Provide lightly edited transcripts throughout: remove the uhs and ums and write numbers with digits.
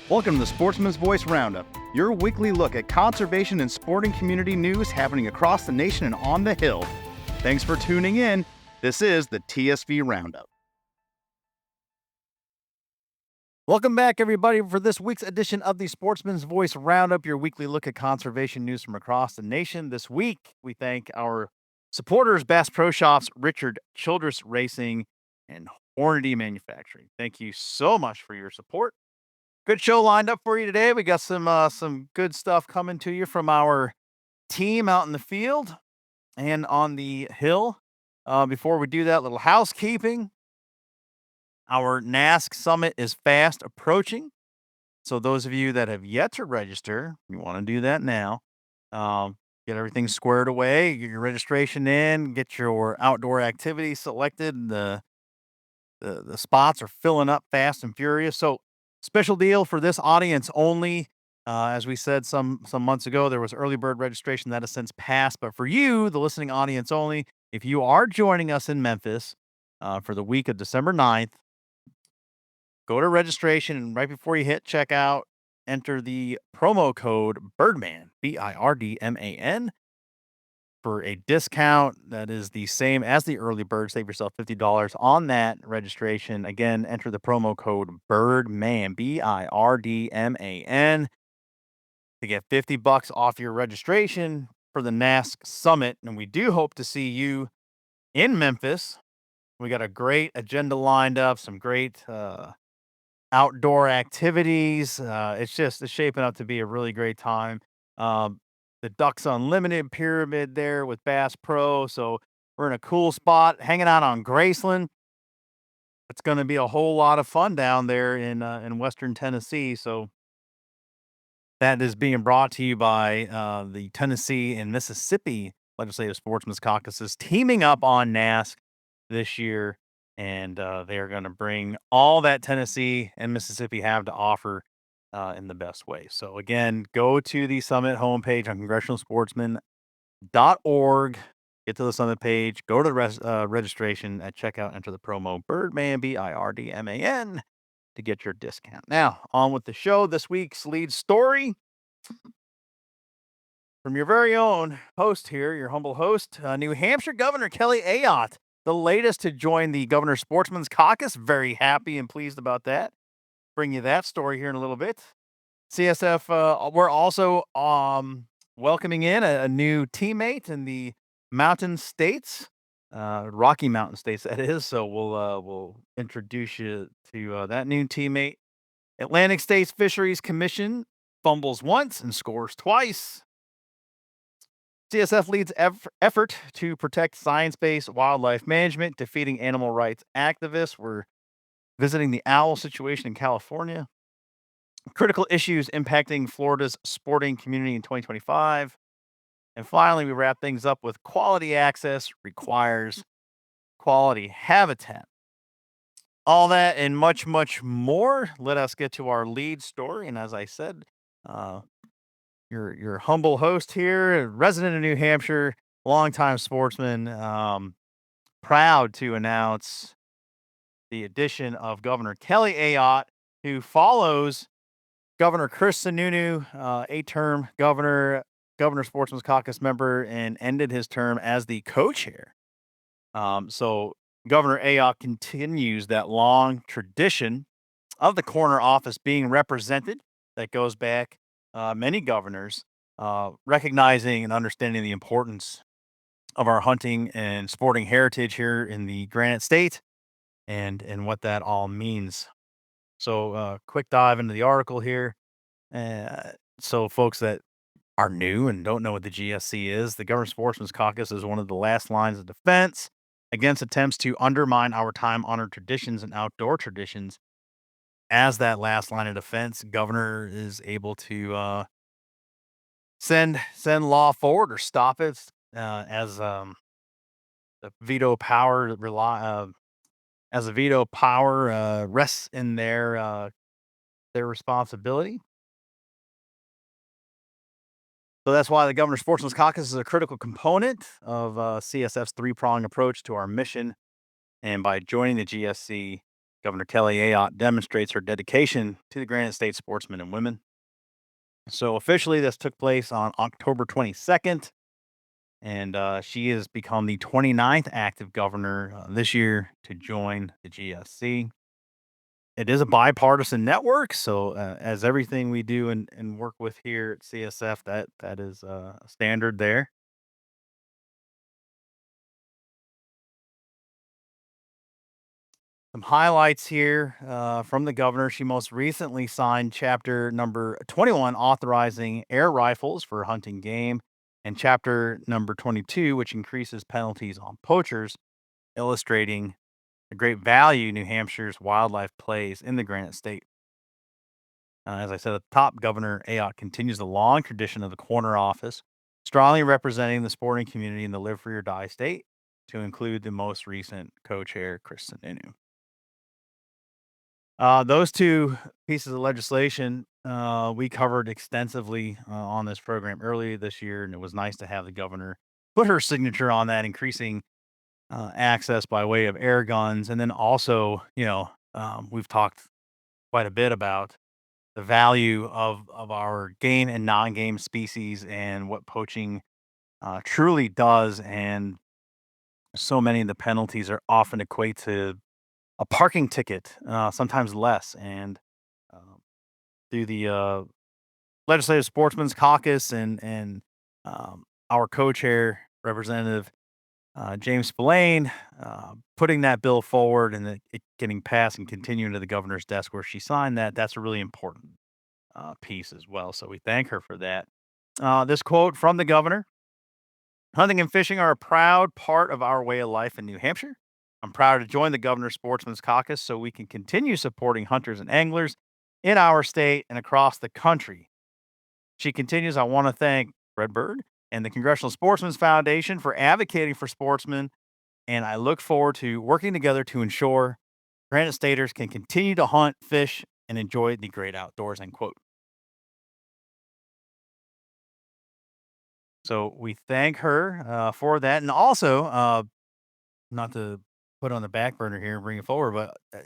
Welcome to the Sportsman's Voice Roundup, your weekly look at conservation and sporting community news happening across the nation and on the Hill. Thanks for tuning in. This is the TSV Roundup. Welcome back, everybody, for this week's edition of the Sportsman's Voice Roundup, your weekly look at conservation news from across the nation. This week, we thank our supporters, Bass Pro Shops, Richard Childress Racing, and Hornady Manufacturing. Thank you so much for your support. Good show lined up for you today. We got some good stuff coming to you from our team out in the field and on the hill. Before we do that, little housekeeping. Our NASC Summit is fast approaching. So those of you that have yet to register, you want to do that now. Get everything squared away, get your registration in, get your outdoor activities selected. The spots are filling up fast and furious. So special deal for this audience only. As we said some months ago, there was early bird registration that has since passed. But for you, the listening audience only, if you are joining us in Memphis for the week of December 9th, go to registration and right before you hit checkout, enter the promo code BIRDMAN, BIRDMAN, for a discount that is the same as the early bird. Save yourself $50 on that registration. Again, enter the promo code BIRDMAN, BIRDMAN, to get $50 off your registration for the NASC Summit. And we do hope to see you in Memphis. We got a great agenda lined up, some great outdoor activities. It's shaping up to be a really great time. The Ducks Unlimited Pyramid there with Bass Pro. So we're in a cool spot, hanging out on Graceland. It's going to be a whole lot of fun down there in Western Tennessee. So that is being brought to you by the Tennessee and Mississippi Legislative Sportsmen's Caucuses, teaming up on NASC this year. And they are going to bring all that Tennessee and Mississippi have to offer in the best way. So again, go to the Summit homepage on congressionalsportsman.org. Get to the Summit page. Go to the registration at checkout. Enter the promo BIRDMAN, BIRDMAN, to get your discount. Now, on with the show. This week's lead story from your very own host here, your humble host, New Hampshire Governor Kelly Ayotte, the latest to join the Governor Sportsman's Caucus. Very happy and pleased about that. Bring you that story here in a little bit. CSF, we're also welcoming in a new teammate in the Mountain States, Rocky Mountain States, that is. So we'll introduce you to that new teammate. Atlantic States Fisheries Commission fumbles once and scores twice. CSF leads effort to protect science-based wildlife management, defeating animal rights activists. We're visiting the owl situation in California. Critical issues impacting Florida's sporting community in 2025. And finally, we wrap things up with quality access requires quality habitat. All that and much, much more. Let us get to our lead story. And as I said, your humble host here, resident of New Hampshire, longtime sportsman, proud to announce the addition of Governor Kelly Ayotte, who follows Governor Chris Sununu, 8-term governor Sportsman's Caucus member, and ended his term as the co-chair. So Governor Ayotte continues that long tradition of the corner office being represented that goes back many governors, recognizing and understanding the importance of our hunting and sporting heritage here in the Granite State and what that all means. So quick dive into the article here. So folks that are new and don't know what the GSC is, the Governor Sportsman's Caucus is one of the last lines of defense against attempts to undermine our time-honored traditions and outdoor traditions. As that last line of defense, governor is able to send law forward or stop it as the veto power rests in their responsibility. So that's why the Governor's Sportsman's Caucus is a critical component of CSF's three-pronged approach to our mission. And by joining the GSC, Governor Kelly Ayotte demonstrates her dedication to the Granite State sportsmen and women. So officially, this took place on October 22nd, and she has become the 29th active governor this year to join the GSC. It is a bipartisan network, so as everything we do and work with here at CSF, that is a standard there. Some highlights here from the governor. She most recently signed chapter number 21, authorizing air rifles for hunting game, and chapter number 22, which increases penalties on poachers, illustrating the great value New Hampshire's wildlife plays in the Granite State. As I said at the top, Governor Ayotte continues the long tradition of the corner office, strongly representing the sporting community in the Live Free or Die state, to include the most recent co-chair, Chris Sununu. Those two pieces of legislation we covered extensively on this program earlier this year, and it was nice to have the governor put her signature on that, increasing access by way of air guns. And then also, we've talked quite a bit about the value of our game and non-game species and what poaching truly does. And so many of the penalties are often equate to a parking ticket, sometimes less. And um, through the Legislative Sportsmen's Caucus and our co-chair, Representative James Spillane, putting that bill forward and it getting passed and continuing to the governor's desk where she signed that, that's a really important piece as well. So we thank her for that. This quote from the governor: "Hunting and fishing are a proud part of our way of life in New Hampshire. I'm proud to join the Governor's Sportsman's Caucus so we can continue supporting hunters and anglers in our state and across the country." She continues, "I want to thank Redbird and the Congressional Sportsmen's Foundation for advocating for sportsmen, and I look forward to working together to ensure Granite Staters can continue to hunt, fish, and enjoy the great outdoors." End quote. So we thank her for that. And also, not to put on the back burner here and bring it forward, but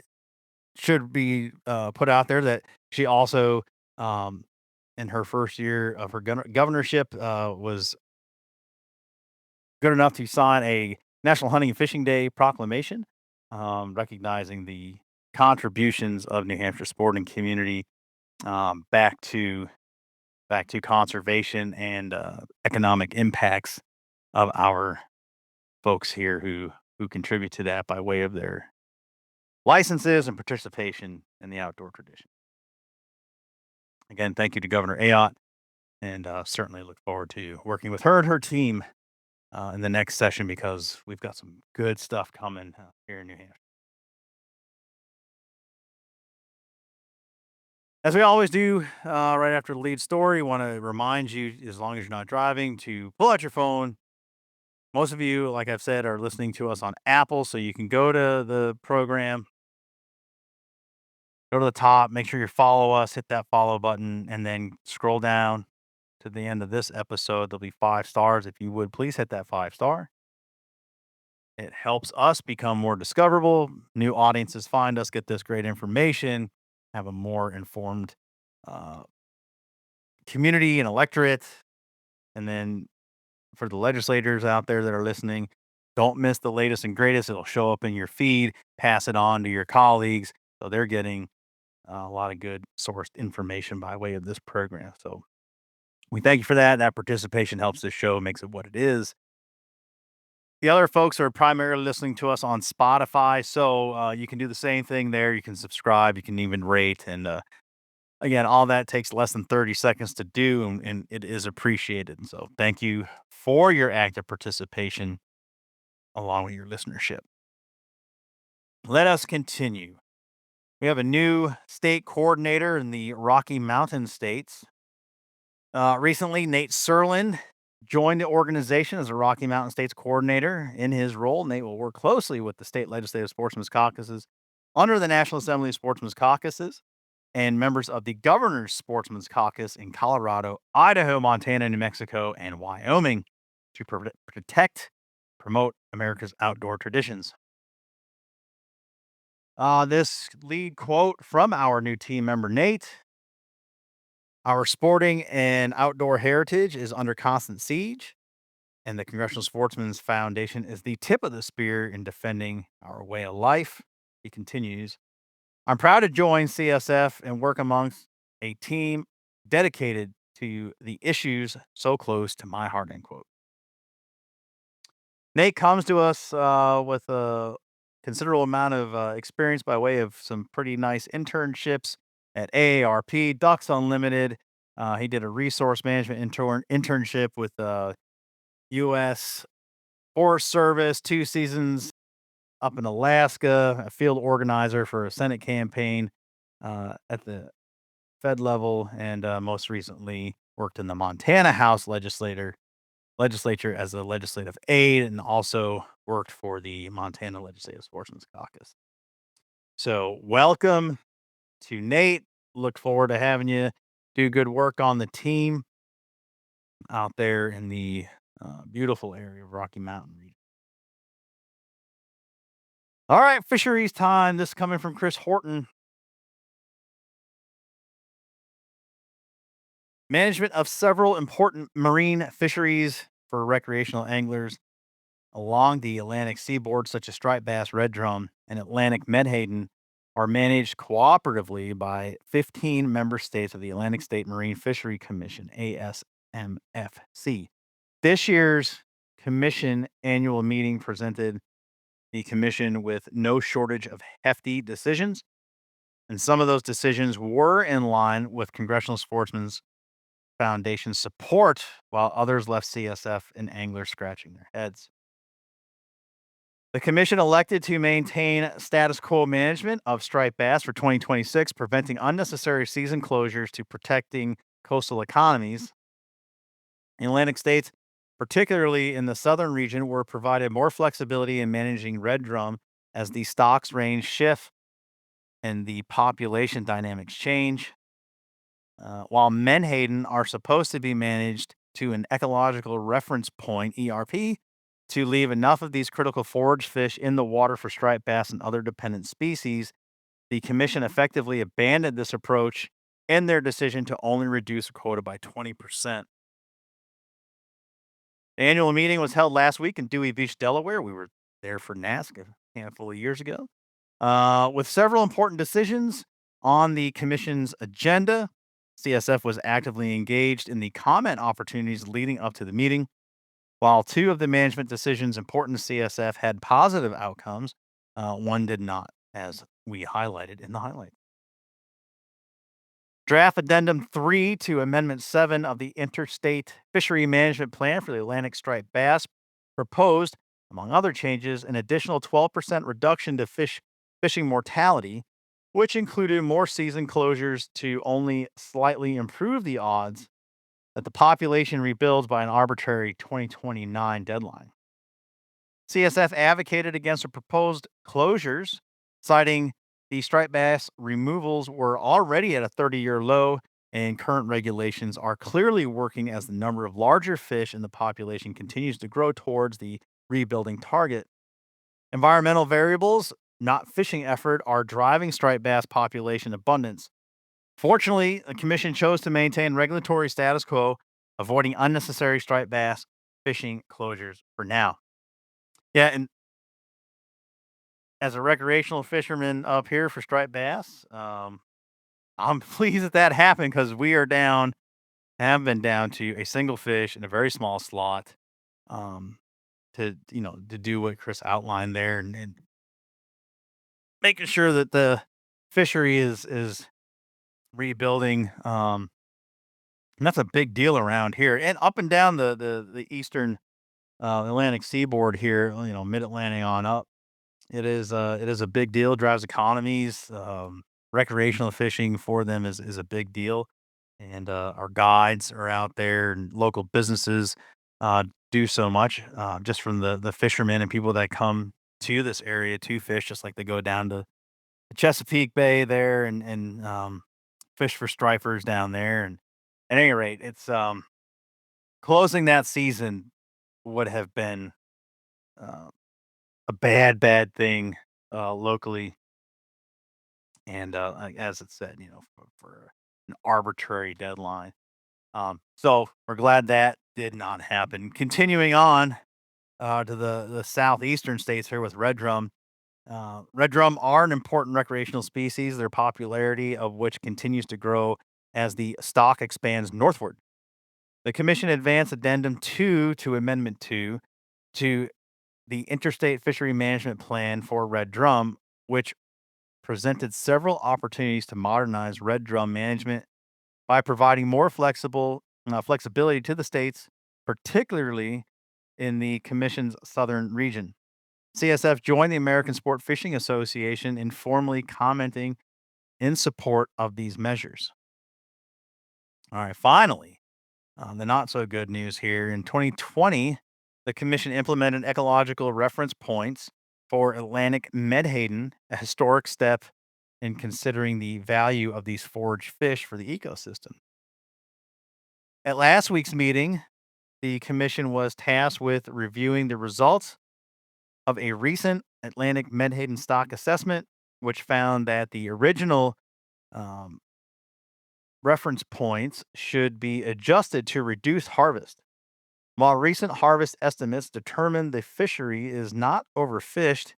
should be put out there that she also, in her first year of her governorship, was good enough to sign a National Hunting and Fishing Day proclamation, recognizing the contributions of New Hampshire sporting community back to conservation and economic impacts of our folks here who contribute to that by way of their licenses and participation in the outdoor tradition. Again, thank you to Governor Ayotte, and certainly look forward to working with her and her team in the next session because we've got some good stuff coming here in New Hampshire. As we always do, right after the lead story, want to remind you, as long as you're not driving, to pull out your phone. Most of you, like I've said, are listening to us on Apple, so you can go to the program, go to the top, make sure you follow us, hit that follow button, and then scroll down to the end of this episode. There'll be 5 stars. If you would please hit that 5 star. It helps us become more discoverable. New audiences find us, get this great information, have a more informed uh, community and electorate. And then for the legislators out there that are listening, don't miss the latest and greatest. It'll show up in your feed. Pass it on to your colleagues so they're getting a lot of good sourced information by way of this program. So we thank you for that. That participation helps this show, makes it what it is. The other folks are primarily listening to us on Spotify, so you can do the same thing there. You can subscribe, you can even rate, and again, all that takes less than 30 seconds to do, and it is appreciated. And so, thank you for your active participation along with your listenership. Let us continue. We have a new state coordinator in the Rocky Mountain states. Recently, Nate Serlin joined the organization as a Rocky Mountain States coordinator. In his role, Nate will work closely with the state legislative sportsmen's caucuses under the National Assembly of Sportsmen's Caucuses and members of the Governor's Sportsmen's Caucus in Colorado, Idaho, Montana, New Mexico, and Wyoming to protect, promote America's outdoor traditions. This lead quote from our new team member, Nate. Our sporting and outdoor heritage is under constant siege, and the Congressional Sportsmen's Foundation is the tip of the spear in defending our way of life. He continues, I'm proud to join CSF and work amongst a team dedicated to the issues so close to my heart, end quote. Nate comes to us with a considerable amount of experience by way of some pretty nice internships at AARP, Ducks Unlimited. He did a resource management internship with U.S. Forest Service, 2 seasons up in Alaska, a field organizer for a Senate campaign at the Fed level, and most recently worked in the Montana House legislature as a legislative aide, and also worked for the Montana Legislative Sportsmen's Caucus. So, welcome to Nate. Look forward to having you do good work on the team out there in the beautiful area of Rocky Mountain region. All right, fisheries time. This coming from Chris Horton. Management of several important marine fisheries for recreational anglers along the Atlantic seaboard, such as striped bass, red drum, and Atlantic menhaden, are managed cooperatively by 15 member states of the Atlantic State Marine Fishery Commission, ASMFC. This year's commission annual meeting presented the commission with no shortage of hefty decisions, and some of those decisions were in line with Congressional Sportsmen's Foundation support, while others left CSF and anglers scratching their heads. The commission elected to maintain status quo management of striped bass for 2026, preventing unnecessary season closures to protecting coastal economies. In Atlantic states, particularly in the southern region, were provided more flexibility in managing red drum as the stocks range shift and the population dynamics change. While menhaden are supposed to be managed to an ecological reference point, ERP, to leave enough of these critical forage fish in the water for striped bass and other dependent species, the commission effectively abandoned this approach in their decision to only reduce a quota by 20%. The annual meeting was held last week in Dewey Beach, Delaware. We were there for NASC a handful of years ago, with several important decisions on the commission's agenda. CSF was actively engaged in the comment opportunities leading up to the meeting. While two of the management decisions important to CSF had positive outcomes, one did not, as we highlighted in the highlight. Draft Addendum 3 to Amendment 7 of the Interstate Fishery Management Plan for the Atlantic striped bass proposed, among other changes, an additional 12% reduction to fishing mortality, which included more season closures to only slightly improve the odds that the population rebuilds by an arbitrary 2029 deadline. CSF advocated against the proposed closures, citing the striped bass removals were already at a 30-year low, and current regulations are clearly working as the number of larger fish in the population continues to grow towards the rebuilding target. Environmental variables, not fishing effort, are driving striped bass population abundance. Fortunately, the commission chose to maintain regulatory status quo, avoiding unnecessary striped bass fishing closures for now. Yeah, and as a recreational fisherman up here for striped bass, I'm pleased that that happened because we are down, have been down to a single fish in a very small slot, um, to do what Chris outlined there, and making sure that the fishery is rebuilding. And that's a big deal around here, and up and down the eastern Atlantic seaboard here. Mid Atlantic on up. It is a big deal. Drives economies. Recreational fishing for them is a big deal, and our guides are out there, and local businesses do so much just from the fishermen and people that come to this area to fish, just like they go down to the Chesapeake Bay there and fish for stripers down there. And at any rate, it's closing that season would have been uh, a bad thing locally. And as it said, for an arbitrary deadline. So we're glad that did not happen. Continuing on to the southeastern states here with red drum. Red drum are an important recreational species, their popularity of which continues to grow as the stock expands northward. The Commission advanced Addendum 2 to Amendment 2 to the Interstate Fishery Management Plan for red drum, which presented several opportunities to modernize red drum management by providing more flexibility to the states, particularly in the Commission's southern region. CSF joined the American Sport Fishing Association in formally commenting in support of these measures. All right, finally, the not so good news here. In 2020, the Commission implemented ecological reference points for Atlantic Menhaden, a historic step in considering the value of these forage fish for the ecosystem. At last week's meeting, the Commission was tasked with reviewing the results of a recent Atlantic Menhaden stock assessment, which found that the original um, reference points should be adjusted to reduce harvest. While recent harvest estimates determine the fishery is not overfished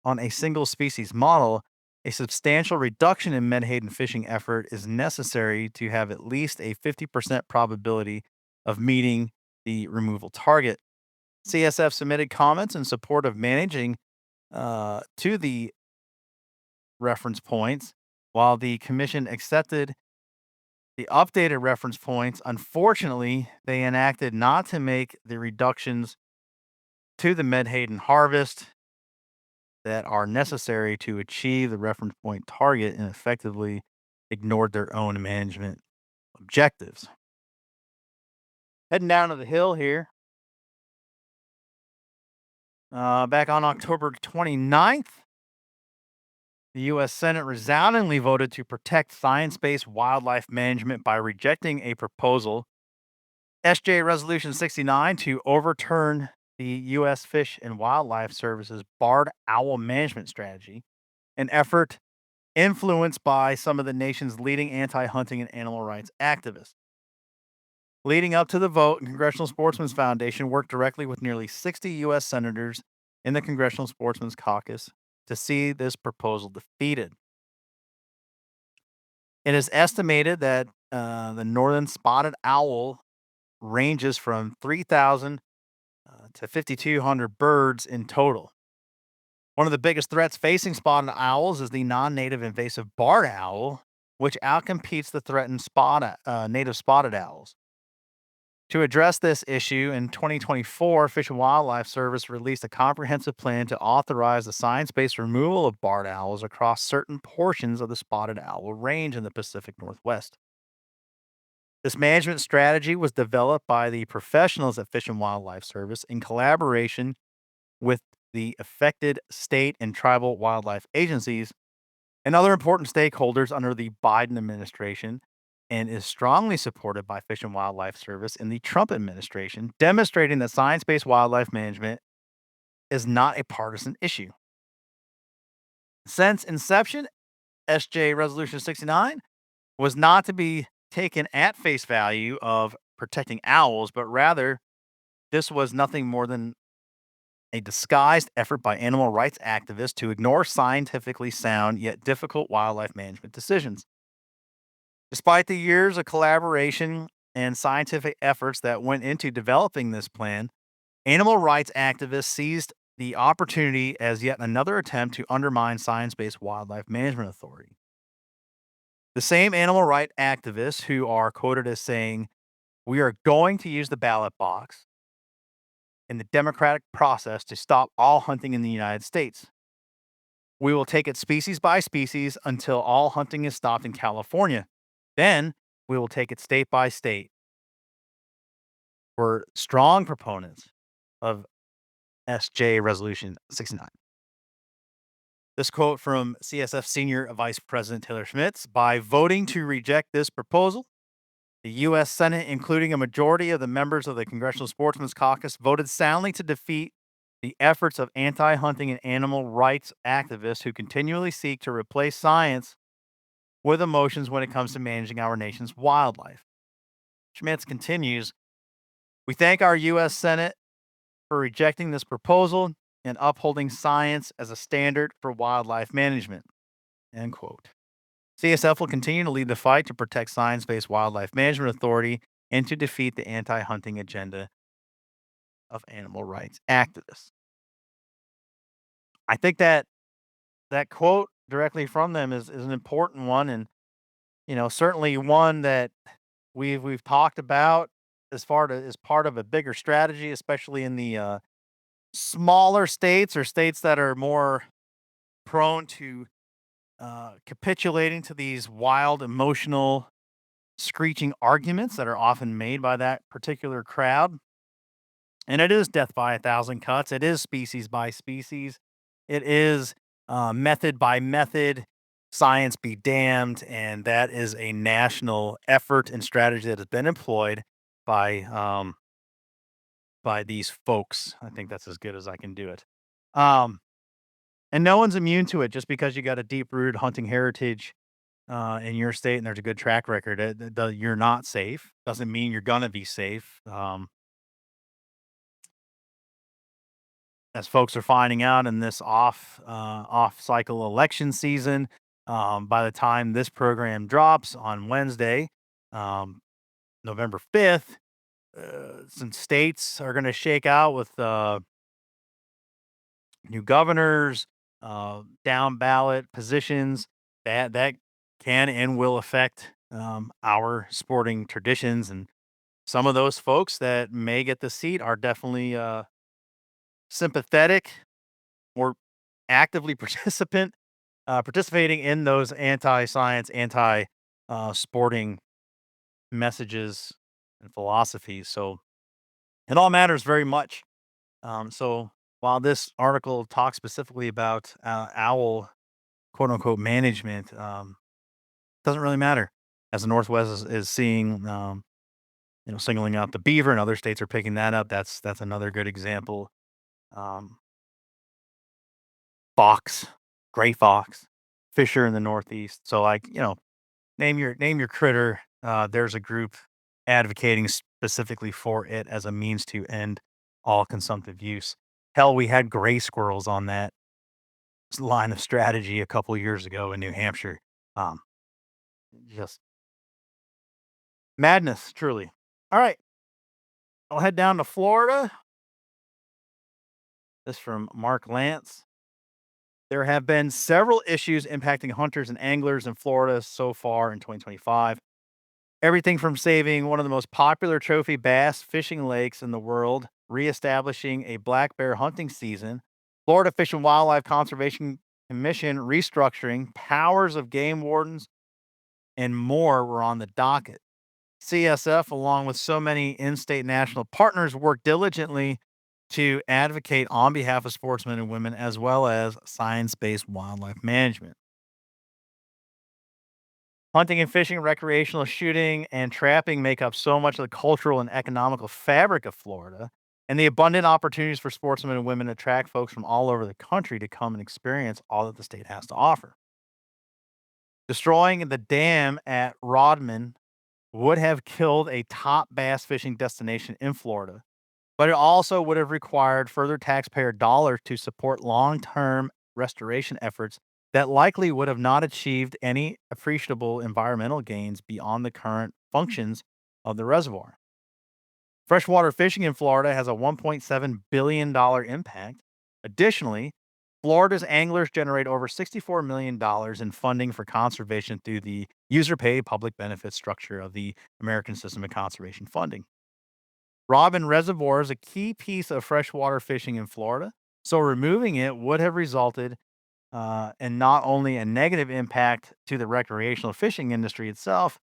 on a single species model, a substantial reduction in menhaden fishing effort is necessary to have at least a 50% probability of meeting the removal target. CSF submitted comments in support of managing to the reference points, while the commission accepted the updated reference points. Unfortunately, they enacted not to make the reductions to the menhaden harvest that are necessary to achieve the reference point target and effectively ignored their own management objectives. Heading down to the hill here, back on October 29th, the U.S. Senate resoundingly voted to protect science based wildlife management by rejecting a proposal, SJ Resolution 69, to overturn the U.S. Fish and Wildlife Service's barred owl management strategy, an effort influenced by some of the nation's leading anti hunting and animal rights activists. Leading up to the vote, the Congressional Sportsmen's Foundation worked directly with nearly 60 U.S. senators in the Congressional Sportsmen's Caucus to see this proposal defeated. It is estimated that the northern spotted owl ranges from 3,000 to 5,200 birds in total. One of the biggest threats facing spotted owls is the non-native invasive barred owl, which outcompetes the threatened native spotted owls. To address this issue, in 2024, Fish and Wildlife Service released a comprehensive plan to authorize the science-based removal of barred owls across certain portions of the spotted owl range in the Pacific Northwest. This management strategy was developed by the professionals at Fish and Wildlife Service in collaboration with the affected state and tribal wildlife agencies and other important stakeholders under the Biden administration, and is strongly supported by Fish and Wildlife Service in the Trump administration, demonstrating that science-based wildlife management is not a partisan issue. Since inception, SJ Resolution 69 was not to be taken at face value of protecting owls, but rather this was nothing more than a disguised effort by animal rights activists to ignore scientifically sound yet difficult wildlife management decisions. Despite the years of collaboration and scientific efforts that went into developing this plan, animal rights activists seized the opportunity as yet another attempt to undermine science based wildlife management authority. The same animal rights activists who are quoted as saying, "We are going to use the ballot box in the democratic process to stop all hunting in the United States. We will take it species by species until all hunting is stopped in California. Then we will take it state by state." Were strong proponents of SJ Resolution 69. This quote from CSF Senior Vice President Taylor Schmitz: "By voting to reject this proposal, the U.S. Senate, including a majority of the members of the Congressional Sportsmen's Caucus, voted soundly to defeat the efforts of anti hunting and animal rights activists who continually seek to replace science with emotions when it comes to managing our nation's wildlife. Schmitz continues, we thank our U.S. Senate for rejecting this proposal and upholding science as a standard for wildlife management. End quote. CSF will continue to lead the fight to protect Science Based Wildlife Management Authority and to defeat the anti hunting agenda of animal rights activists. I think that quote directly from them is an important one, and certainly one that we've talked about as part of a bigger strategy, especially in the smaller states or states that are more prone to capitulating to these wild, emotional, screeching arguments that are often made by that particular crowd. And it is death by a thousand cuts. It is species by species. It is method by method. Science be damned. And that is a national effort and strategy that has been employed by by these folks. I think that's as good as I can do it. Um, and no one's immune to it just because you got a deep rooted hunting heritage in your state and there's a good track record. You're not safe doesn't mean you're gonna be safe. As folks are finding out in this off cycle election season, by the time this program drops on Wednesday, um, November 5th, some states are going to shake out with new governors, down ballot positions that can and will affect our sporting traditions. And some of those folks that may get the seat are definitely sympathetic or actively participating in those anti-science, sporting messages and philosophies. So it all matters very much. So while this article talks specifically about owl quote unquote management, doesn't really matter as the Northwest is seeing, singling out the beaver, and other states are picking that up. That's another good example. Um, Fox, gray fox, fisher in the Northeast. So like, name your critter. There's a group advocating specifically for it as a means to end all consumptive use. Hell, we had gray squirrels on that line of strategy a couple years ago in New Hampshire. Um, just madness, truly. All right, I'll head down to Florida. This from Mark Lance. There have been several issues impacting hunters and anglers in Florida so far in 2025. Everything from saving one of the most popular trophy bass fishing lakes in the world, reestablishing a black bear hunting season, Florida Fish and Wildlife Conservation Commission restructuring, powers of game wardens, and more were on the docket. CSF, along with so many in state national partners, work diligently to advocate on behalf of sportsmen and women as well as science based wildlife management. Hunting and fishing, recreational shooting, and trapping make up so much of the cultural and economical fabric of Florida, and the abundant opportunities for sportsmen and women attract folks from all over the country to come and experience all that the state has to offer. Destroying the dam at Rodman would have killed a top bass fishing destination in Florida, but it also would have required further taxpayer dollars to support long term restoration efforts that likely would have not achieved any appreciable environmental gains beyond the current functions of the reservoir. Freshwater fishing in Florida has a $1.7 billion impact. Additionally, Florida's anglers generate over $64 million in funding for conservation through the user paid public benefit structure of the American System of Conservation Funding. Rodman Reservoir is a key piece of freshwater fishing in Florida, so removing it would have resulted in not only a negative impact to the recreational fishing industry itself,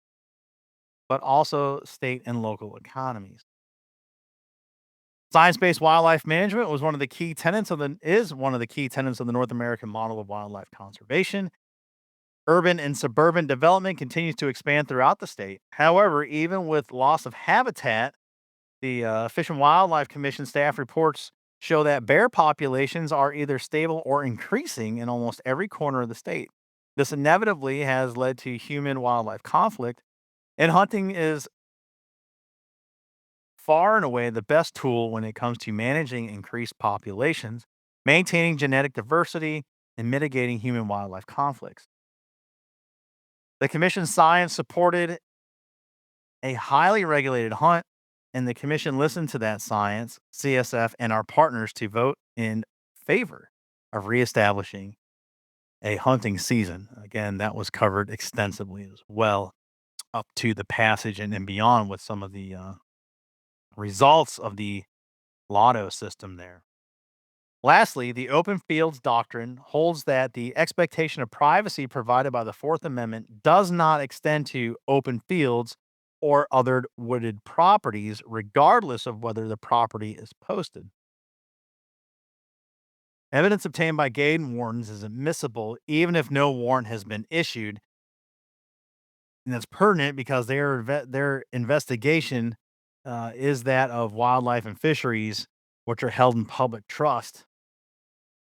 but also state and local economies. Science-based wildlife management was one of the key tenets of the is one of the key tenets of the North American model of wildlife conservation. Urban and suburban development continues to expand throughout the state. However, even with loss of habitat, the Fish and Wildlife Commission staff reports show that bear populations are either stable or increasing in almost every corner of the state. This inevitably has led to human wildlife conflict, and hunting is far and away the best tool when it comes to managing increased populations, maintaining genetic diversity, and mitigating human wildlife conflicts. The Commission's science supported a highly regulated hunt, and the Commission listened to that science, CSF, and our partners to vote in favor of reestablishing a hunting season. Again, that was covered extensively as well, up to the passage and beyond with some of the results of the lotto system there. Lastly, the open fields doctrine holds that the expectation of privacy provided by the Fourth Amendment does not extend to open fields or other wooded properties, regardless of whether the property is posted. Evidence obtained by game wardens is admissible even if no warrant has been issued, and that's pertinent because their investigation is that of wildlife and fisheries, which are held in public trust.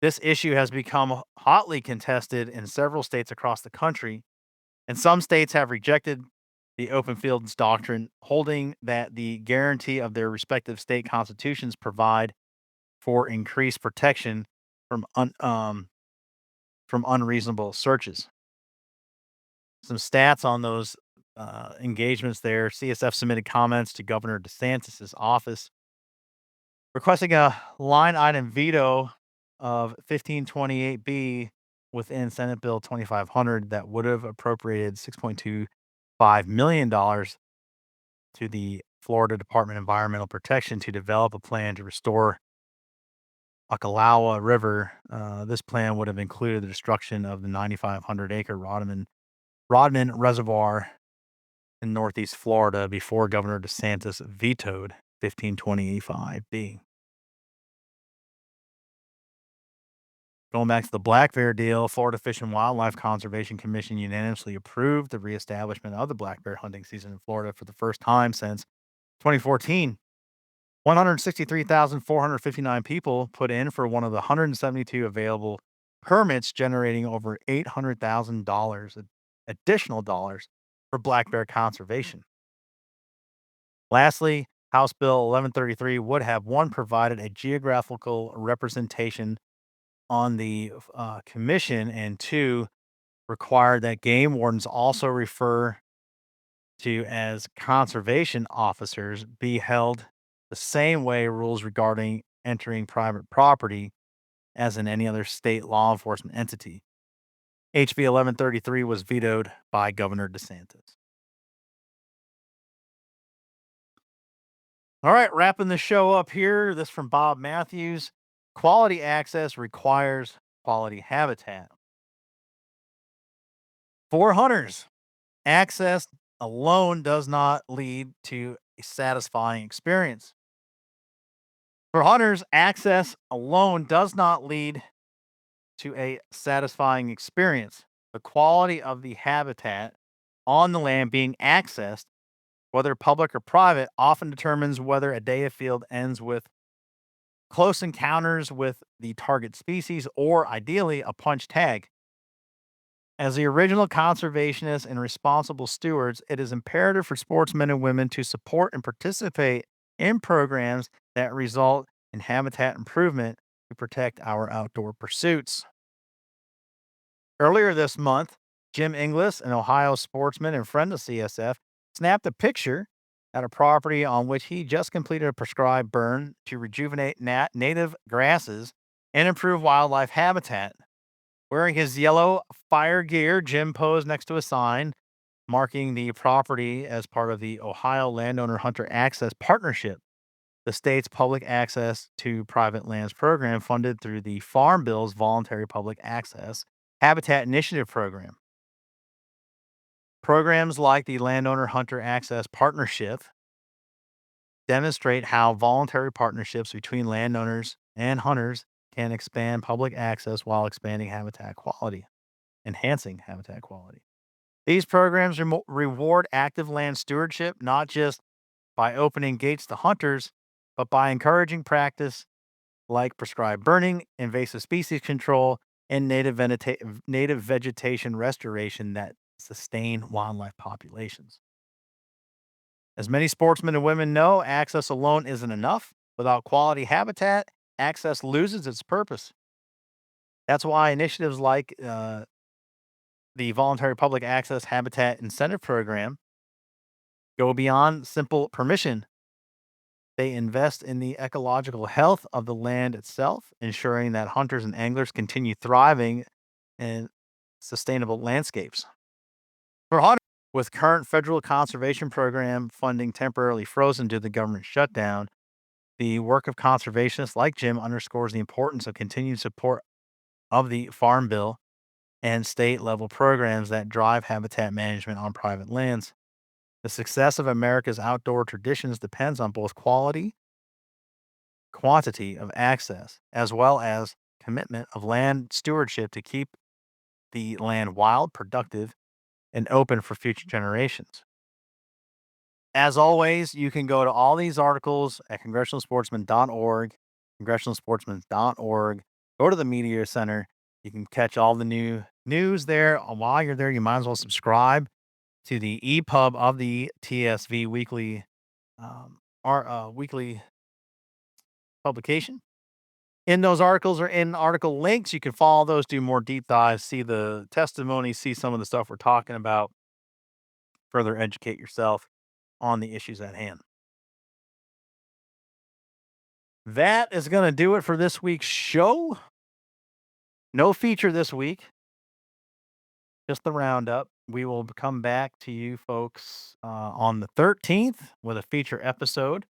This issue has become hotly contested in several states across the country, and some states have rejected the open fields doctrine, holding that the guarantee of their respective state constitutions provide for increased protection from from unreasonable searches. Some stats on those engagements there. CSF submitted comments to Governor DeSantis's office requesting a line item veto of 1528B within Senate Bill 2500 that would have appropriated $6.25 million dollars to the Florida Department of Environmental Protection to develop a plan to restore Ocklawaha River. This plan would have included the destruction of the 9,500-acre Rodman Reservoir in Northeast Florida before Governor DeSantis vetoed 1525B. Going back to the black bear deal, Florida Fish and Wildlife Conservation Commission unanimously approved the reestablishment of the black bear hunting season in Florida for the first time since 2014. 163,459 people put in for one of the 172 available permits, generating over $800,000 additional dollars for black bear conservation. Lastly, House Bill 1133 would have one provided a geographical representation on the commission, and two required that game wardens also refer to as conservation officers be held the same way rules regarding entering private property as in any other state law enforcement entity. HB 1133 was vetoed by Governor DeSantis. All right, wrapping the show up here. This from Bob Matthews. Quality access requires quality habitat. For hunters, access alone does not lead to a satisfying experience. For hunters, access alone does not lead to a satisfying experience. The quality of the habitat on the land being accessed, whether public or private, often determines whether a day of field ends with close encounters with the target species or ideally a punch tag. As the original conservationists and responsible stewards, it is imperative for sportsmen and women to support and participate in programs that result in habitat improvement to protect our outdoor pursuits. Earlier this month, Jim Inglis, an Ohio sportsman and friend of CSF, snapped a picture at a property on which he just completed a prescribed burn to rejuvenate native grasses and improve wildlife habitat. Wearing his yellow fire gear, Jim posed next to a sign marking the property as part of the Ohio Landowner Hunter Access Partnership, the state's public access to private lands program funded through the Farm Bill's Voluntary Public Access Habitat Initiative program. Programs like the Landowner Hunter Access Partnership demonstrate how voluntary partnerships between landowners and hunters can expand public access while expanding habitat quality, enhancing habitat quality. These programs reward active land stewardship not just by opening gates to hunters, but by encouraging practice like prescribed burning, invasive species control, and native vegetation restoration that sustain wildlife populations. As many sportsmen and women know, access alone isn't enough. Without quality habitat, access loses its purpose. That's why initiatives like the Voluntary Public Access Habitat Incentive Program go beyond simple permission. They invest in the ecological health of the land itself, ensuring that hunters and anglers continue thriving in sustainable landscapes. For hunters, with current federal conservation program funding temporarily frozen due to the government shutdown, the work of conservationists like Jim underscores the importance of continued support of the Farm Bill and state level programs that drive habitat management on private lands. The success of America's outdoor traditions depends on both quality, quantity of access, as well as commitment of land stewardship to keep the land wild, productive, and open for future generations. As always, you can go to all these articles at congressionalsportsman.org, congressionalsportsman.org. Go to the Media Center. You can catch all the new news there. While you're there, you might as well subscribe to the EPUB of the TSV weekly publication. In those articles or in article links, you can follow those, do more deep dives, see the testimony, see some of the stuff we're talking about, further educate yourself on the issues at hand. That is going to do it for this week's show. No feature this week, just the roundup. We will come back to you folks on the 13th with a feature episode.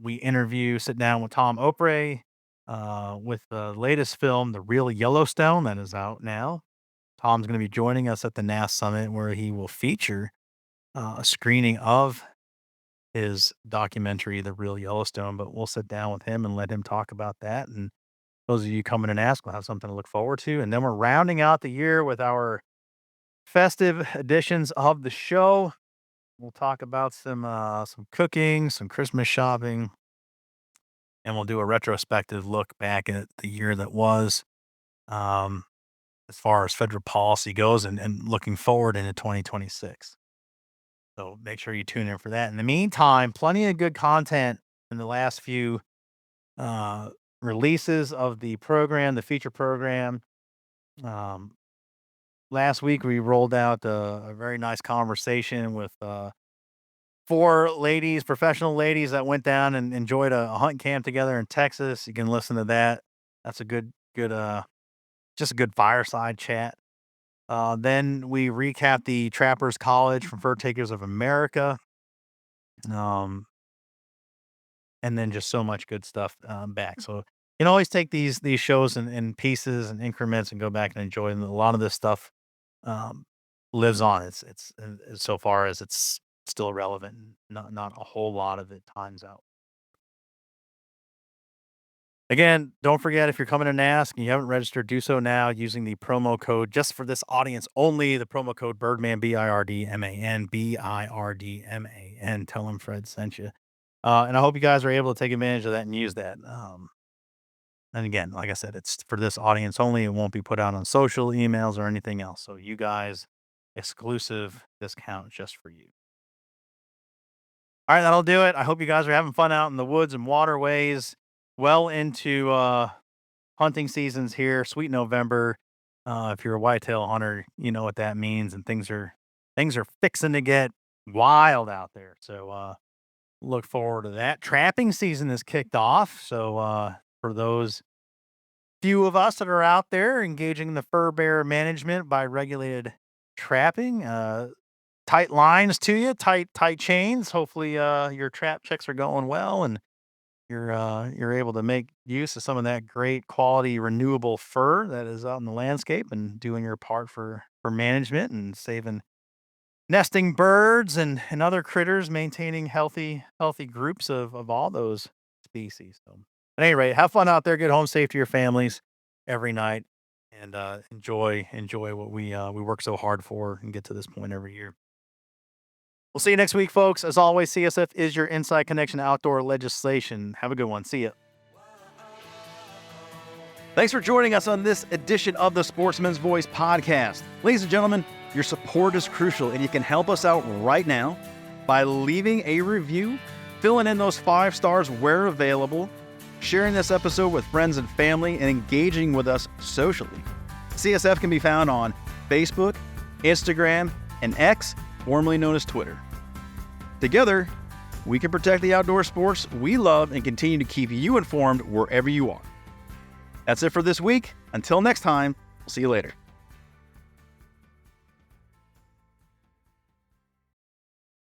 We sit down with Tom Opry with the latest film, The Real Yellowstone, that is out now. Tom's going to be joining us at the NAS Summit, where he will feature a screening of his documentary, The Real Yellowstone. But we'll sit down with him and let him talk about that. And those of you coming and ask will have something to look forward to. And then we're rounding out the year with our festive editions of the show. We'll talk about some cooking, some Christmas shopping, and we'll do a retrospective look back at the year that was, as far as federal policy goes, and looking forward into 2026. So make sure you tune in for that. In the meantime, plenty of good content in the last few releases of the program, the feature program. Last week we rolled out a very nice conversation with 4 ladies, professional ladies that went down and enjoyed a hunt camp together in Texas. You can listen to that. That's a good, just a good fireside chat. Then we recapped the Trappers College from Fur Takers of America. And then just so much good stuff back. So you can always take these shows in pieces and increments and go back and enjoy them. A lot of this stuff lives on. It's so far as it's still relevant. Not a whole lot of it times out. Again, don't forget, if you're coming to ask and you haven't registered, do so now using the promo code, just for this audience only, the promo code Birdman, BIRDMAN, BIRDMAN. Tell them Fred sent you. And I hope you guys are able to take advantage of that and use that. And again, like I said, it's for this audience only. It won't be put out on social, emails, or anything else. So you guys, exclusive discount just for you. All right, that'll do it. I hope you guys are having fun out in the woods and waterways, well into hunting seasons here. Sweet November. If you're a whitetail hunter, you know what that means, and things are fixing to get wild out there. So look forward to that. Trapping season is kicked off. So for those few of us that are out there engaging in the fur bearer management by regulated trapping, tight lines to you, tight chains. Hopefully your trap checks are going well and you're able to make use of some of that great quality renewable fur that is out in the landscape and doing your part for management and saving nesting birds and other critters, maintaining healthy groups of all those species. So at any rate, have fun out there, get home safe to your families every night, and enjoy what we work so hard for and get to this point every year. We'll see you next week, folks. As always, CSF is your inside connection to outdoor legislation. Have a good one. See ya. Thanks for joining us on this edition of the Sportsman's Voice podcast. Ladies and gentlemen, your support is crucial, and you can help us out right now by leaving a review, filling in those 5 stars where available, sharing this episode with friends and family, and engaging with us socially. CSF can be found on Facebook, Instagram, and X, formerly known as Twitter. Together, we can protect the outdoor sports we love and continue to keep you informed wherever you are. That's it for this week. Until next time, we'll see you later.